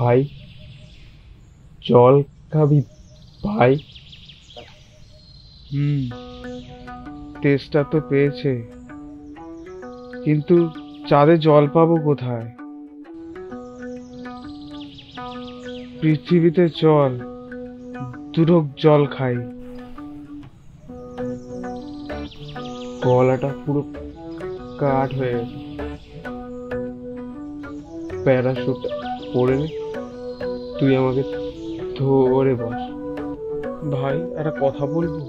ভাই জল খাবি ভাই? তেষ্টা তো পেয়েছে, কিন্তু চাঁদে জল পাবো কোথায়? পৃথিবীতে জল, দুঢোক জল খাই। গলাটা পুরো কাঠ হয়ে গেছে। প্যারাশুট পরে নে, তুই আমাকে ধরে বস। ভাই একটা কথা বলবো?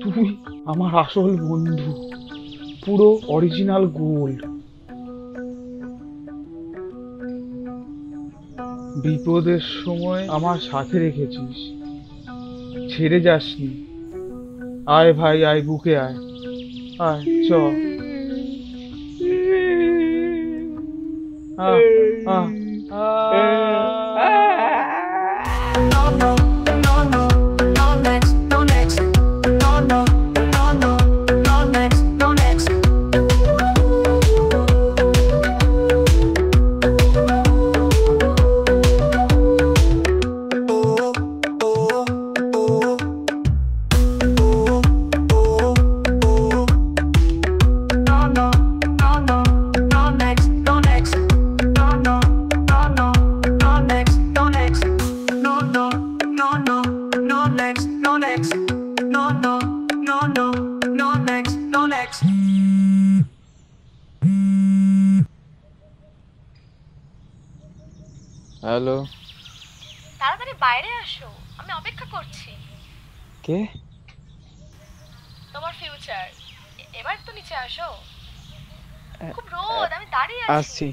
তুই আমার আসল বন্ধু, পুরো অরিজিনাল গোল্ড। বিপদের সময় আমার সাথে রেখেছিস, ছেড়ে যাসনি। আয় ভাই আয়, বুকে আয়, আয় চ। আহ আহ No, no, no, no, no next, no next. No, no, no, no, no next, no next. No, no, no, no, no next, no next. No, no, no, no, no next, no next. No, no, no, no, no next, no next. No, no, no, no, no next, no next. Hello. তাড়াতাড়ি বাইরে আসো, আমি অপেক্ষা করছি। কে? তোমার future. এবার তো নিচে আসো, খুব রোদ, আমি দাঁড়িয়ে আছি। আসছি।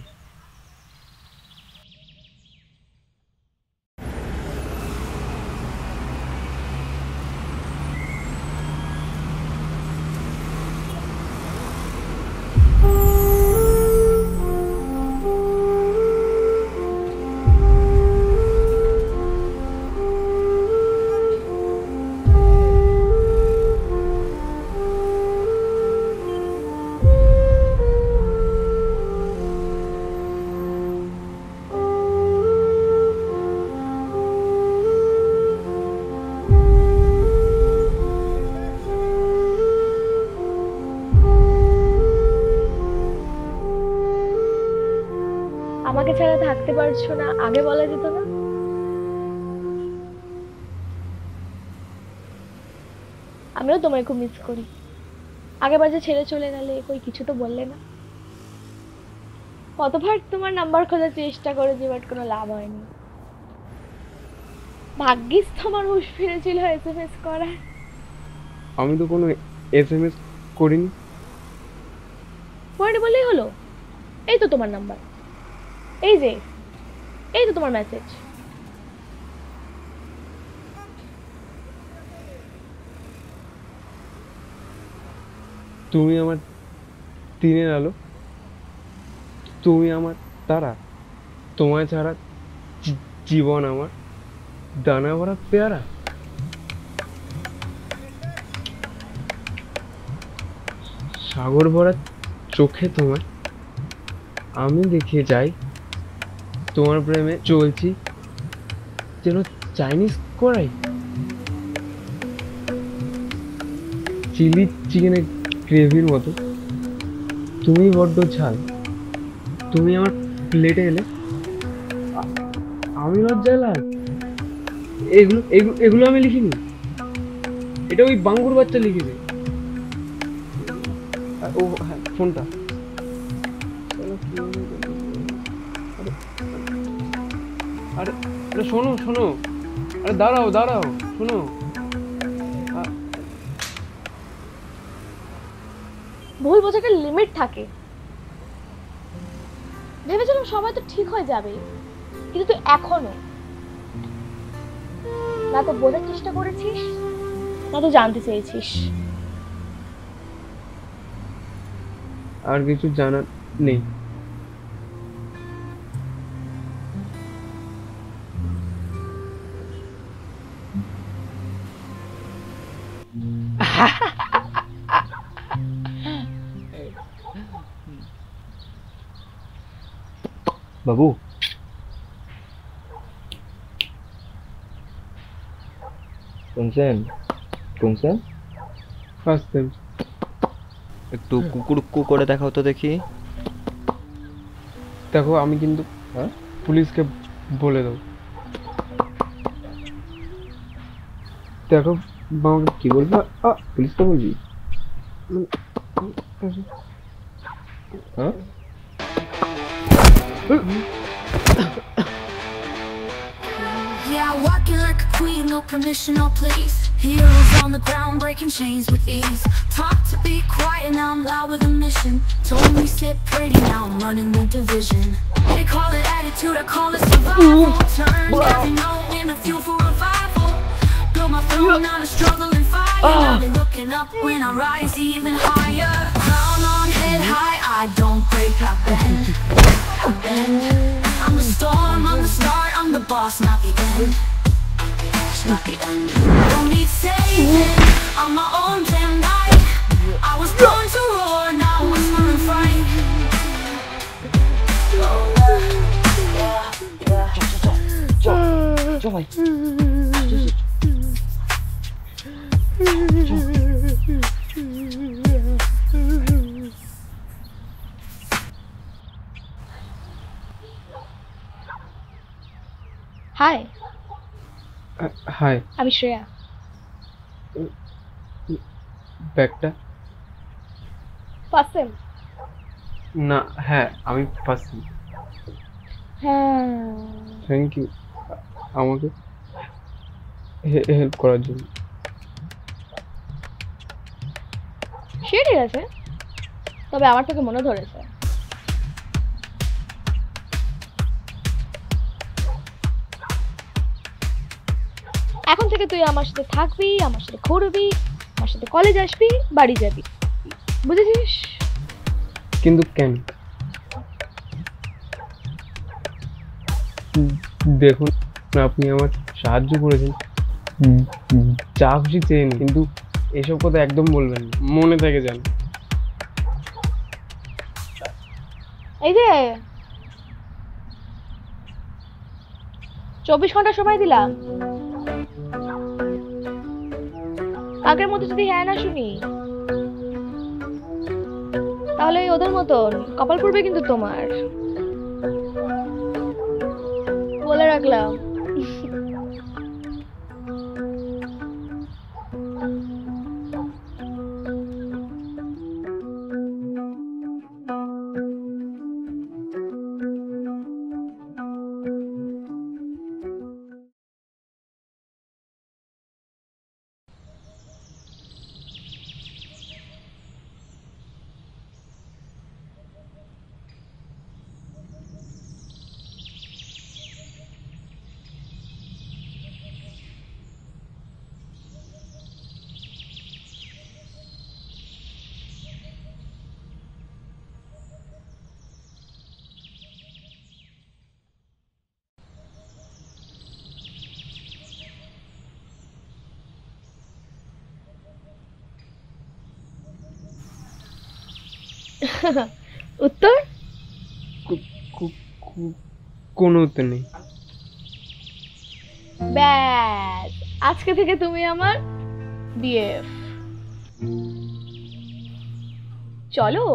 আমাকে ছাড়া থাকতে পারছো না, আগে বলা যেত না? আমিও তোমায় খুব মিস করি। আগেবার যে ছেড়ে চলে গেলে, কই কিছু তো বললে না। কতবার তোমার নাম্বার খোঁজার চেষ্টা করেছি, বাট কোনো লাভ হয়নি। ভাগ্যিস তোমার হুঁশ ফিরেছিল এসএমএস করার। আমি তো কোনো এসএমএস করিনি। পরে বললেই হলো। এই তো তোমার নাম্বার, এই যে, এই তো তোমার মেসেজ। তুমি আমার দিনের আলো, তুমি আমার তারা, তোমায় ছাড়া জীবন আমার দানা ভরা পেয়ারা। সাগর ভরা চোখে তোমায় আমি দেখে যাই, তোমার প্রেমে চলছি যেন চাইনিজ কড়াই। চিলি চিকেনের গ্রেভির মতো তুমি বড্ড ঝাল। তুমি আমার প্লেটে এলে আমি লজ্জায় লাল। এগুলো এগুলো এগুলো আমি লিখিনি, এটা ওই বাঙ্গুর বাচ্চা লিখেছে। ও হ্যাঁ, ফোনটা। আরে আরে শোনো শোনো, আরে দাঁড়াও দাঁড়াও, শোনো। ভুল বোঝার একটা লিমিট থাকে। ভেবেছিলাম সবাই তো ঠিক হয়ে যাবে, কিন্তু তুই এখনো না তো বোঝার চেষ্টা করেছিস, না তো জানতে চেয়েছিস। আর কিছু জানার নেই। বাবু শুনছেন শুনছেন? First time. একটু কুকুরুক্কু করে দেখাও তো দেখি। দেখো আমি কিন্তু হ্যাঁ পুলিশকে বলে দেবো। দেখো আমাকে কি বলবো? পুলিশকে বলবি? হ্যাঁ Yeah, walking like a queen, no permission, no please. Heroes on the ground, breaking chains with ease. Taught to be quiet, now I'm loud with a mission. Told me sit pretty, now I'm running the division. They call it attitude, I call it survival. Turned every no into fuel for revival. Built my throne, now the struggle and fire. Now they looking up when I rise even higher. Crown on head high, I don't break, I bend. I bend. I'm the storm, I'm the start, I'm the boss, not the end. Not the end. Don't need saving, I'm my own damn knight. I was born to roar, now I'm whispering fright. চল ভাই। Hi, hi. আমি শ্রেয়া। ব্যাগটা? First time? না, হ্যাঁ আমি first. হ্যাঁ, thank you আমাকে help করার জন্য। সে ঠিক আছে, তবে আমার তোকে মনে ধরেছে। এখন থেকে তুই আমার সাথে থাকবি, আমার সাথে ঘুরবি, আমার সাথে কলেজ আসবি, বাড়ি যাবি, বুঝেছিস? কিন্তু কেন? দেখুন আপনি আমার সাহায্য করেছেন, যা খুশি চেন, কিন্তু এসব কথা একদম বলবেন না, মনে থেকে যান। এই যে 24 ঘন্টা সময় দিলাম, আগের মতো যদি হ্যাঁ না শুনি তাহলে ওদের মতন কপাল পড়বে কিন্তু তোমার, বলে রাখলাম। উত্তর? কোনো উত্তর নেই। ব্যাস, আজকে থেকে তুমি আমার বিএফ। চলো।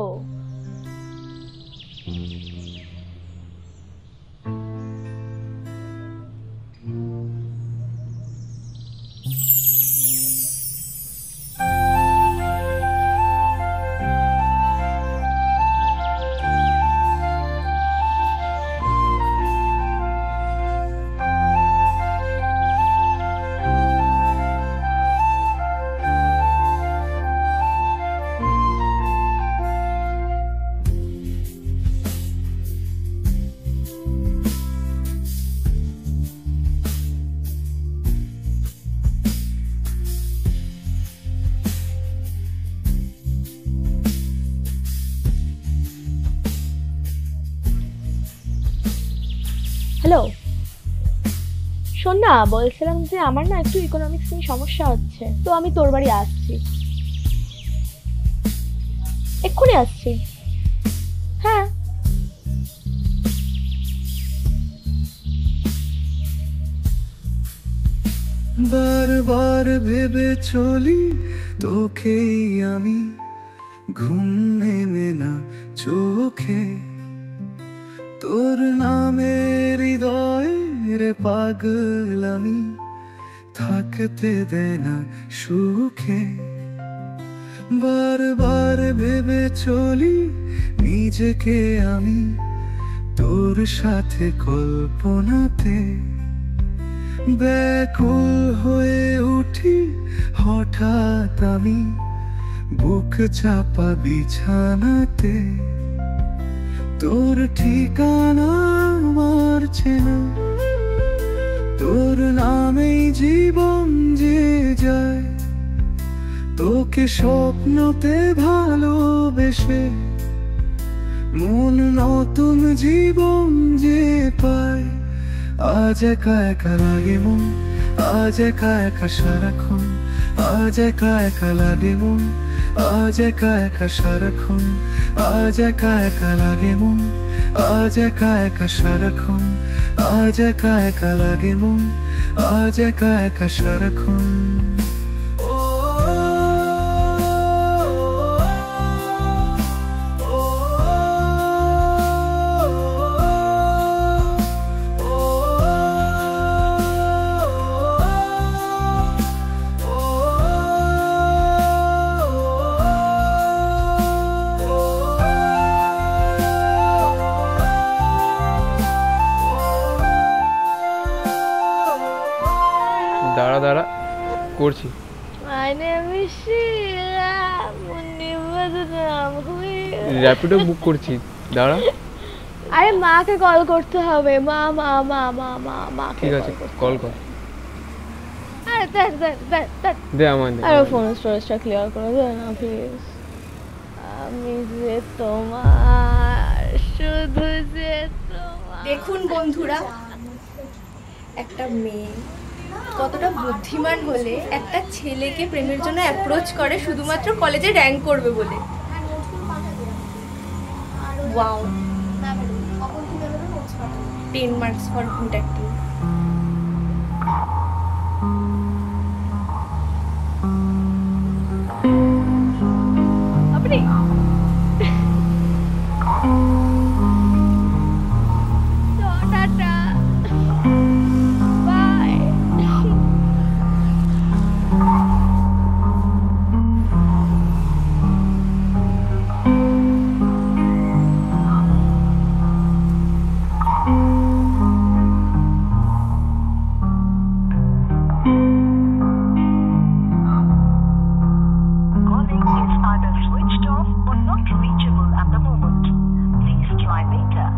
হ্যালো, শোন না, বলছিলাম যে আমার না একটু ইকোনমিক্স নিয়ে সমস্যা হচ্ছে, তো আমি তোর বাড়ি আসছি, এক্ষুনি আসছি। হ্যাঁ, বারবার ভেবে চলি তোকেই আমি, ঘুম নেমে না চোখে, তোর নামের হৃদয়ের পাগল আমি, থাকতে দেয় না সুখে। বারবার ভেবে চলি নিজেকে আমি, তোর সাথে কল্পনাতে, ব্যাকুল হয়ে উঠি হঠাৎ আমি, বুক চাপা বিছানাতে। তোর ঠিকানা আমার চেনা, তোর নামেই জীবন যে যায়, তোকে স্বপ্নতে ভালোবেসে মন নতুন জীবন যে পায়। আজ একা একা লাগে মন, আজ একা একা সারাক্ষণ, আজ একা একা লাগে মন, আজ একা একা সারাক্ষণ, আজ একা একা লাগে মন, আজ একা একা সারাক্ষণ, আজ একা একা লাগে মন, আজ একা একা সারাক্ষণ। দাঁড়া দাঁড়া, করছি। My name is Sheila. Rapido বুক করছি, দাঁড়া। আরে মাকে কল করতে হবে। মা মা মা মা মা মা ঠিক আছে, কল কর। আরে দে আমায় দে। আরে ফোন স্টোরেজটা ক্লিয়ার করে দে না প্লিজ। আমি যে তোমার, শুধু যে তোমার। দেখুন বন্ধুরা, একটা মেয়ে কতটা বুদ্ধিমান হলে একটা ছেলেকে প্রেমের জন্য অ্যাপ্রোচ করে শুধুমাত্র কলেজে র্যাঙ্ক করবে বলে। Wow, 10 marks for good acting. আপনি tata bye. Calling is either switched off or not reachable at the moment. Please try later.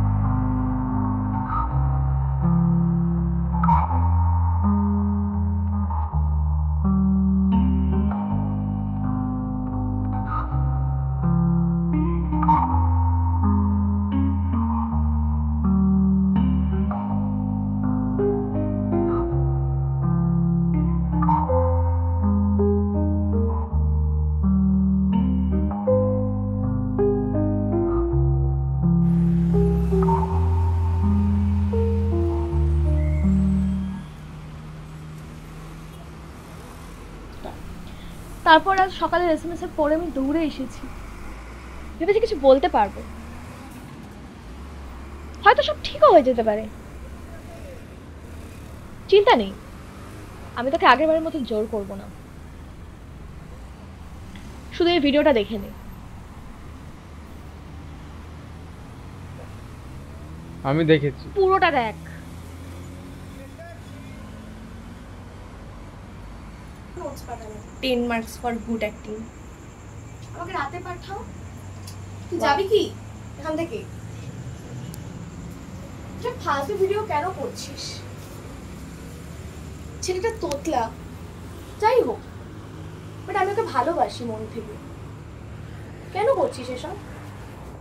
তারপর আজ সকালে এসএমএস এর পরে আমি দৌড়ে এসেছি, ভেবেছি কিছু বলতে পারবো, হয়তো সব ঠিকও হয়ে যেতে পারে। চিন্তা নেই, আমি তোকে আগের বারের মতো জোর করব না। শুধু এই ভিডিওটা দেখে নে। আমি দেখেছি, পুরোটা দেখ। 10 মার্কস ফর গুড অ্যাক্টিং। আমাকে রাতে পাঠাও। তুই যাবি কি এখান থেকে? ফালতু ভিডিও কেন করছিস? ছেলেটা তোতলা, যাই হোক, বাট আমি ওকে ভালোবাসি মন থেকে। কেন করছিস এসব?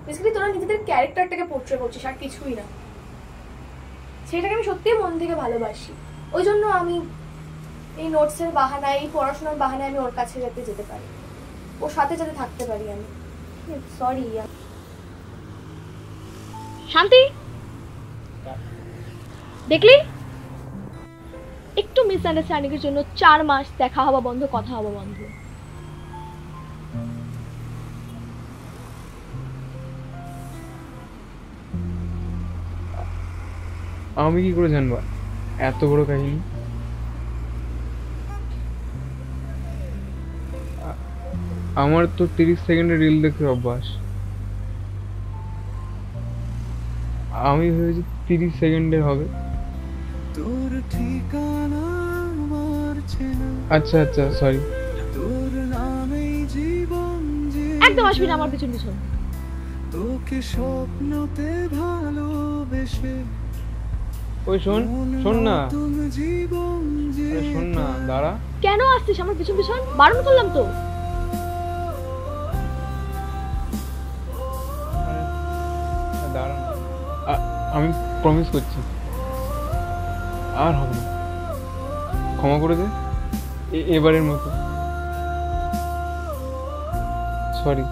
বেসিক্যালি তোরা নিজেদের ক্যারেক্টারটাকে পোর্ট্রে করছিস, আর কিছুই না। সেটাকে আমি সত্যিই মন থেকে ভালোবাসি, ওই জন্য আমি এই নোটসের বাহানায়, এই পড়াশোনার বাহানায় আমি ওর কাছে যাতে যেতে পারি, ওর সাথে যাতে থাকতে পারি আমি। সরি শান্তি, দেখলি একটু মিসআন্ডারস্ট্যান্ডিং এর জন্য 4 মাস দেখা হওয়া বন্ধ, কথা হওয়া বন্ধ। আমি কি করে জানবো এত বড় কাহিনী? আমার তো 30 সেকেন্ডের রিল দেখে অভ্যাস। আমি ভেবেছি 30 সেকেন্ডের হবে। তোর ঠিকানা আমার চেনা, আচ্ছা আচ্ছা সরি। তোর নামেই জীবন যে একদম আসবি না আমার পিছন পিছন। তোকে স্বপ্নতে ভালোবেসে ওই শোন শোন না, নতুন জীবন যে আরে শোন না, দাঁড়া। কেন আসছিস আমার পিছন পিছন? বারণ করলাম তো। দাঁড়া না। আমি প্রমিস করছি আর হবে না, ক্ষমা করে দে এবারের মতো, সরি।